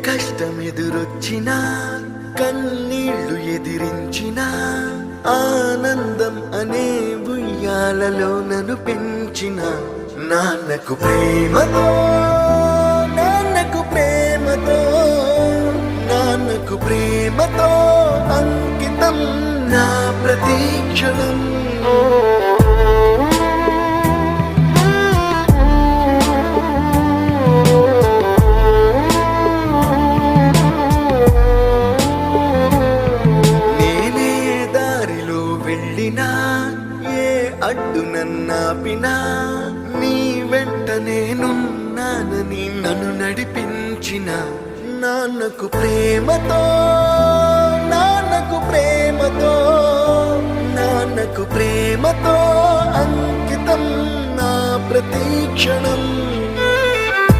కష్టమెదురొచ్చినా కన్నీళ్లు ఎదిరించిన ఆనందం అనే ఉయ్యాలలో నన్ను పెంచిన నాన్నకు ప్రేమతో నాన్నకు ప్రేమతో నాన్నకు ప్రేమతో అంకితం నా ప్రతీక్షణం. ఏ అడ్డు నన్నాపినా నీ వెంట నేనున్నానని నన్ను నడిపించిన నాన్నకు ప్రేమతో నాన్నకు ప్రేమతో నాన్నకు ప్రేమతో అంకితం నా ప్రతీక్షణం.